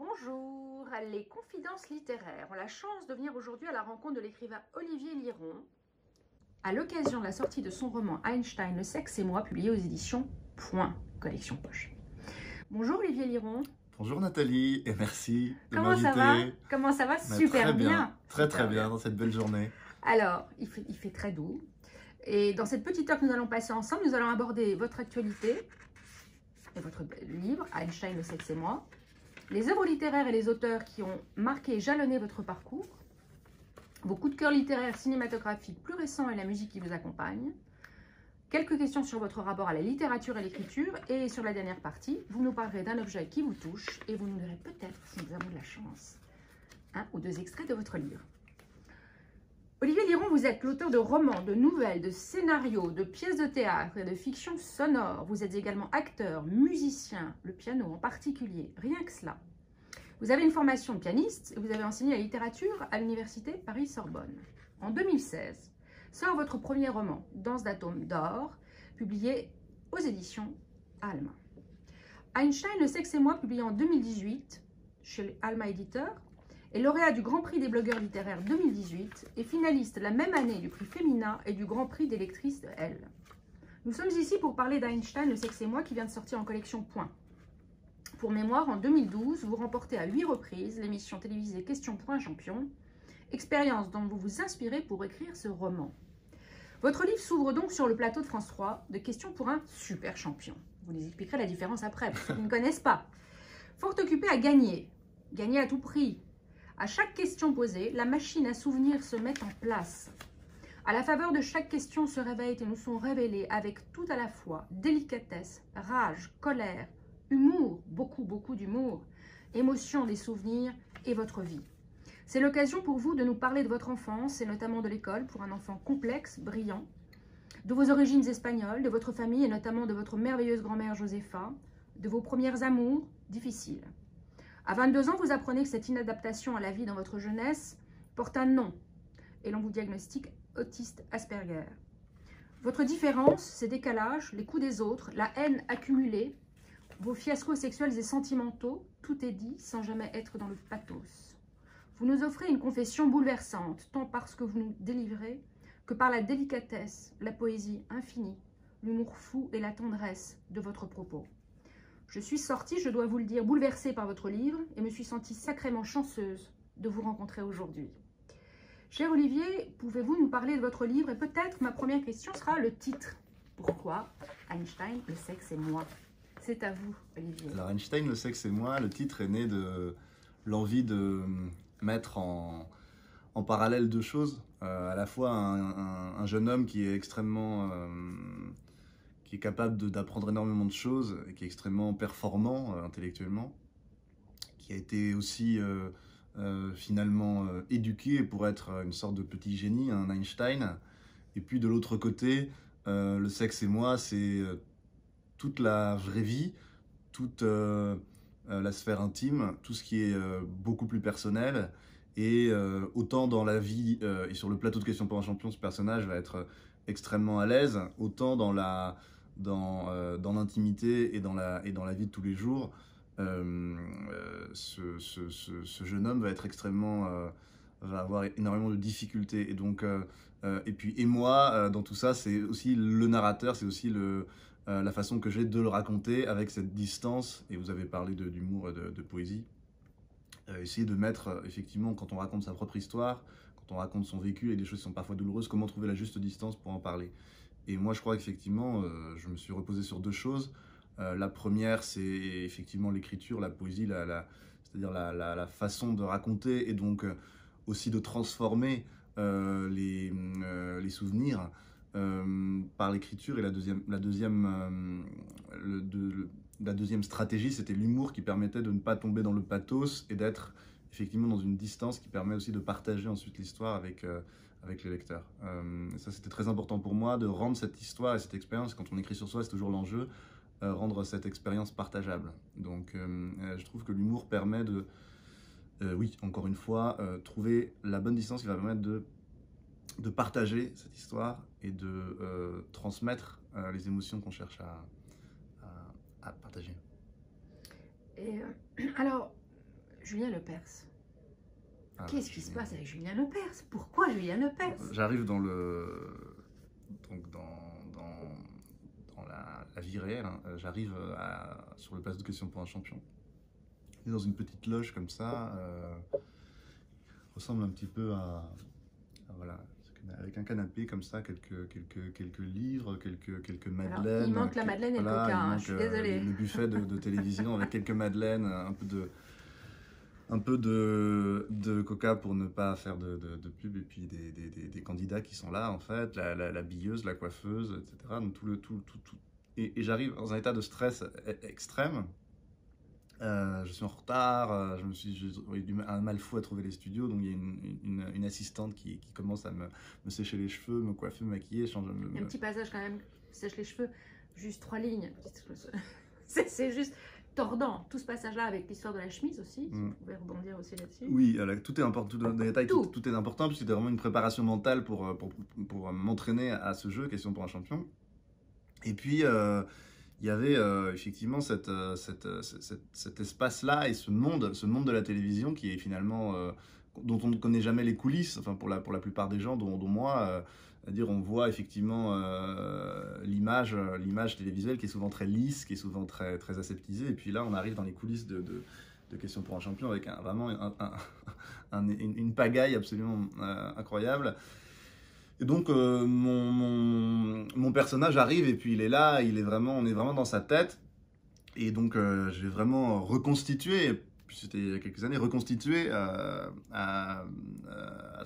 Bonjour, les confidences littéraires ont la chance de venir aujourd'hui à la rencontre de l'écrivain Olivier Liron à l'occasion de la sortie de son roman Einstein, le sexe et moi, publié aux éditions Point, collection poche. Bonjour Olivier Liron. Bonjour Nathalie et merci de Comment ça va? m'inviter. Comment ça va? Super Très bien. très bien dans cette belle journée. Alors, il fait très doux. Et dans cette petite heure que nous allons passer ensemble, nous allons aborder votre actualité et votre livre, Einstein, le sexe et moi, les œuvres littéraires et les auteurs qui ont marqué et jalonné votre parcours, vos coups de cœur littéraires, cinématographiques plus récents et la musique qui vous accompagne, quelques questions sur votre rapport à la littérature et l'écriture, et sur la dernière partie, vous nous parlerez d'un objet qui vous touche et vous nous direz peut-être, si nous avons de la chance, un ou deux extraits de votre livre. Olivier Liron, vous êtes l'auteur de romans, de nouvelles, de scénarios, de pièces de théâtre et de fiction sonore. Vous êtes également acteur, musicien, le piano en particulier, rien que cela. Vous avez une formation de pianiste et vous avez enseigné la littérature à l'université Paris-Sorbonne. En 2016, sort votre premier roman, Danse d'atomes d'or, publié aux éditions Alma. Einstein, le sexe et moi, publié en 2018 chez Alma Éditeur, est lauréat du Grand Prix des blogueurs littéraires 2018 et finaliste la même année du prix Femina et du Grand Prix des lectrices de Elle. Nous sommes ici pour parler d'Einstein, le sexe et moi, qui vient de sortir en collection Point. Pour mémoire, en 2012, vous remportez à 8 reprises l'émission télévisée Question pour un champion, expérience dont vous vous inspirez pour écrire ce roman. Votre livre s'ouvre donc sur le plateau de France 3 de Question pour un super champion. Vous les expliquerez la différence après, pour ceux qui ne connaissent pas. Fort occupé à gagner à tout prix. À chaque question posée, la machine à souvenirs se met en place. À la faveur de chaque question se réveillent et nous sont révélés avec tout à la fois délicatesse, rage, colère, humour, beaucoup d'humour, émotion des souvenirs et votre vie. C'est l'occasion pour vous de nous parler de votre enfance et notamment de l'école pour un enfant complexe, brillant, de vos origines espagnoles, de votre famille et notamment de votre merveilleuse grand-mère Josefa, de vos premières amours difficiles. À 22 ans, vous apprenez que cette inadaptation à la vie dans votre jeunesse porte un nom et l'on vous diagnostique autiste Asperger. Votre différence, ces décalages, les coups des autres, la haine accumulée, vos fiascos sexuels et sentimentaux, tout est dit sans jamais être dans le pathos. Vous nous offrez une confession bouleversante, tant parce que vous nous délivrez que par la délicatesse, la poésie infinie, l'humour fou et la tendresse de votre propos. Je suis sortie, je dois vous le dire, bouleversée par votre livre et me suis sentie sacrément chanceuse de vous rencontrer aujourd'hui. Cher Olivier, pouvez-vous nous parler de votre livre? Et peut-être ma première question sera le titre. Pourquoi Einstein, le sexe et moi? C'est à vous, Olivier. Alors Einstein, le sexe et moi, le titre est né de l'envie de mettre en parallèle deux choses. À la fois un jeune homme qui est extrêmement... qui est capable d'apprendre énormément de choses, et qui est extrêmement performant intellectuellement, qui a été aussi finalement éduqué pour être une sorte de petit génie, un Einstein. Et puis de l'autre côté, le sexe et moi, c'est toute la vraie vie, toute la sphère intime, tout ce qui est beaucoup plus personnel. Et autant dans la vie et sur le plateau de Question pour un champion, ce personnage va être extrêmement à l'aise, autant dans l'intimité et dans la vie de tous les jours, ce jeune homme va être extrêmement, va avoir énormément de difficultés. Et donc, et puis et moi, dans tout ça, c'est aussi le narrateur, c'est aussi la façon que j'ai de le raconter avec cette distance. Et vous avez parlé d'humour et de poésie. Essayer de mettre, effectivement, quand on raconte sa propre histoire, quand on raconte son vécu et des choses qui sont parfois douloureuses, comment trouver la juste distance pour en parler. Et moi, je crois qu'effectivement, je me suis reposé sur deux choses. La première, c'est effectivement l'écriture, la poésie, c'est-à-dire la façon de raconter et donc aussi de transformer les souvenirs par l'écriture. Et la deuxième stratégie, c'était l'humour qui permettait de ne pas tomber dans le pathos et d'être effectivement dans une distance qui permet aussi de partager ensuite l'histoire avec le lecteur. Ça, c'était très important pour moi, de rendre cette histoire et cette expérience, quand on écrit sur soi, c'est toujours l'enjeu, rendre cette expérience partageable. Donc, je trouve que l'humour permet de, oui, encore une fois, trouver la bonne distance qui va permettre de partager cette histoire et de transmettre les émotions qu'on cherche à partager. Et alors, Julien Lepers. Ah, Qu'est-ce qui se passe avec Julien Lepers? Pourquoi Julien Lepers? J'arrive dans donc dans la vie réelle, hein. J'arrive sur le place de questions pour un champion. Et dans une petite loge comme ça, ressemble un petit peu voilà, avec un canapé comme ça, quelques livres, quelques madeleines. Alors, il manque la madeleine et le voilà, coca, il hein, manque, je suis désolée. le buffet de télévision avec quelques madeleines, un peu de coca pour ne pas faire de pub, et puis des candidats qui sont là en fait, la billeuse, la coiffeuse, etc. Donc tout. Et j'arrive dans un état de stress extrême. Je suis en retard, j'ai eu un mal fou à trouver les studios, donc il y a une assistante qui commence à me sécher les cheveux, me coiffer, me maquiller. Il y a un petit passage quand même, sèche les cheveux, juste 3 lignes. C'est juste tordant, tout ce passage-là avec l'histoire de la chemise aussi, si vous pouvez rebondir aussi là-dessus. Oui, tout est important, tout est important, puisque c'était vraiment une préparation mentale pour m'entraîner à ce jeu, question pour un champion. Et puis, il y avait effectivement cet espace-là et ce monde de la télévision qui est finalement, dont on ne connaît jamais les coulisses, enfin pour la plupart des gens, dont moi, on voit effectivement l'image télévisuelle qui est souvent très lisse, qui est souvent très aseptisée, et puis là on arrive dans les coulisses de questions pour un champion avec vraiment une pagaille absolument incroyable. Et donc mon personnage arrive et puis il est là, on est vraiment dans sa tête, et donc je vais vraiment reconstituer, c'était il y a quelques années, à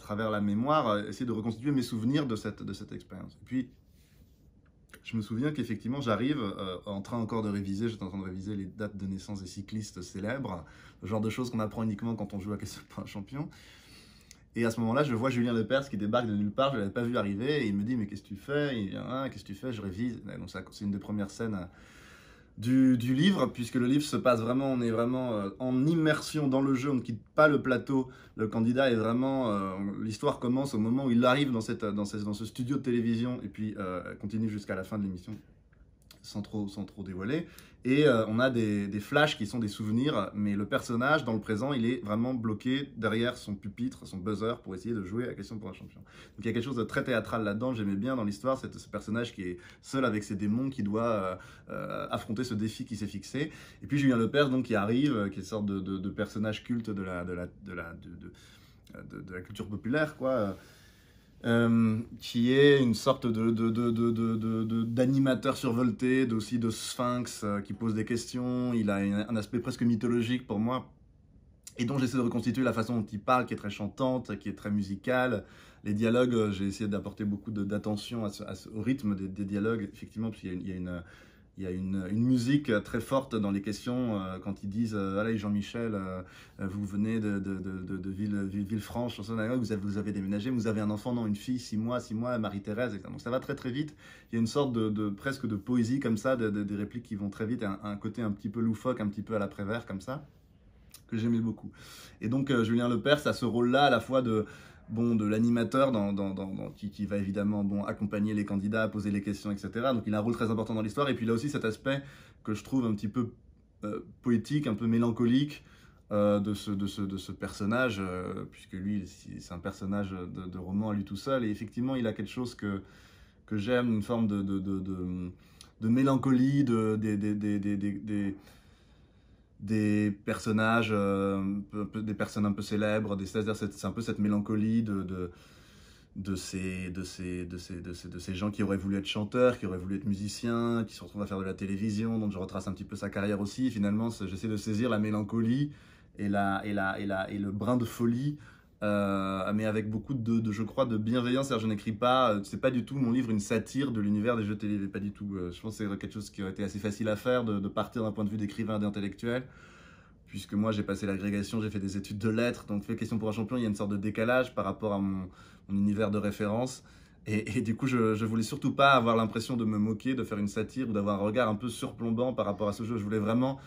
travers la mémoire, essayer de reconstituer mes souvenirs de cette expérience. Et puis je me souviens qu'effectivement j'arrive en train encore de réviser, j'étais en train de réviser les dates de naissance des cyclistes célèbres, le genre de choses qu'on apprend uniquement quand on joue à Question pour un champion. Et à ce moment-là, je vois Julien Lepers qui débarque de nulle part, je ne l'avais pas vu arriver, et il me dit « Mais qu'est-ce que tu fais ?» Il vient « Qu'est-ce que tu fais ?» Je révise. Donc c'est une des premières scènes du livre, puisque le livre se passe vraiment, on est vraiment en immersion dans le jeu, on ne quitte pas le plateau, le candidat est vraiment, l'histoire commence au moment où il arrive dans ce studio de télévision, et puis continue jusqu'à la fin de l'émission, sans trop dévoiler. Et on a des flashs qui sont des souvenirs, mais le personnage, dans le présent, il est vraiment bloqué derrière son pupitre, son buzzer, pour essayer de jouer à Question pour un champion. Donc il y a quelque chose de très théâtral là-dedans, j'aimais bien dans l'histoire, ce personnage qui est seul avec ses démons, qui doit affronter ce défi qui s'est fixé. Et puis Julien Lepers, donc, qui arrive, qui est une sorte de personnage culte de la culture populaire, quoi. Qui est une sorte d'animateur survolté, aussi de sphinx qui pose des questions. Il a un aspect presque mythologique pour moi, et dont j'essaie de reconstituer la façon dont il parle, qui est très chantante, qui est très musicale. Les dialogues, j'ai essayé d'apporter beaucoup d'attention au rythme des dialogues, effectivement, parce qu'il y a une musique très forte dans les questions, quand ils disent allez Jean-Michel, vous venez de Villefranche, vous avez déménagé, vous avez un enfant, non, une fille, 6 mois, Marie-Thérèse, etc. Donc ça va très vite. Il y a une sorte presque de poésie comme ça, des répliques qui vont très vite, un côté un petit peu loufoque, un petit peu à la Prévert comme ça, que j'aimais beaucoup. Et donc Julien Lepers a ce rôle-là à la fois de l'animateur qui va évidemment accompagner les candidats, poser les questions, etc. Donc il a un rôle très important dans l'histoire. Et puis il a aussi cet aspect que je trouve un petit peu poétique, un peu mélancolique de ce personnage, puisque lui, c'est un personnage de roman à lui tout seul. Et effectivement, il a quelque chose que j'aime, une forme de mélancolie, des personnages, des personnes un peu célèbres, c'est-à-dire c'est un peu cette mélancolie de ces gens qui auraient voulu être chanteurs, qui auraient voulu être musiciens, qui se retrouvent à faire de la télévision, donc je retrace un petit peu sa carrière aussi. Finalement, j'essaie de saisir la mélancolie et le brin de folie, mais avec beaucoup je crois, de bienveillance. Je n'écris pas, c'est pas du tout mon livre une satire de l'univers des jeux télé, pas du tout. Je pense que c'est quelque chose qui aurait été assez facile à faire, de partir d'un point de vue d'écrivain, d'intellectuel, puisque moi j'ai passé l'agrégation, j'ai fait des études de lettres, donc fait Question pour un champion, il y a une sorte de décalage par rapport à mon univers de référence. Et du coup, je voulais surtout pas avoir l'impression de me moquer, de faire une satire ou d'avoir un regard un peu surplombant par rapport à ce jeu. Je voulais vraiment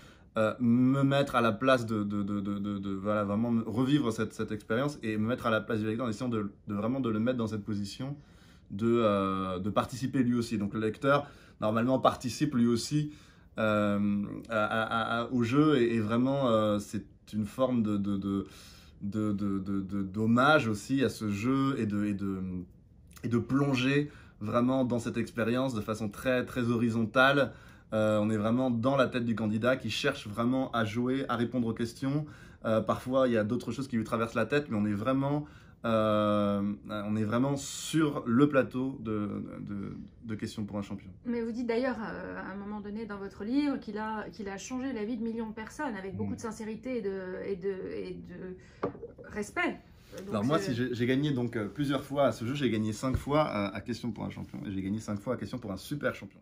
me mettre à la place voilà, vraiment revivre cette expérience et me mettre à la place du lecteur en essayant vraiment de le mettre dans cette position de participer lui aussi. Donc le lecteur, normalement, participe lui aussi au jeu et vraiment, une forme d'hommage aussi à ce jeu et de plonger vraiment dans cette expérience de façon très, très horizontale. On est vraiment dans la tête du candidat qui cherche vraiment à jouer, à répondre aux questions. Parfois, il y a d'autres choses qui lui traversent la tête, mais on est vraiment sur le plateau de questions pour un champion. Mais vous dites d'ailleurs à un moment donné dans votre livre qu'il a changé la vie de millions de personnes avec beaucoup de sincérité et de respect. Donc alors moi, si j'ai gagné donc plusieurs fois à ce jeu, j'ai gagné 5 fois à Question pour un champion et j'ai gagné 5 fois à Question pour un super champion.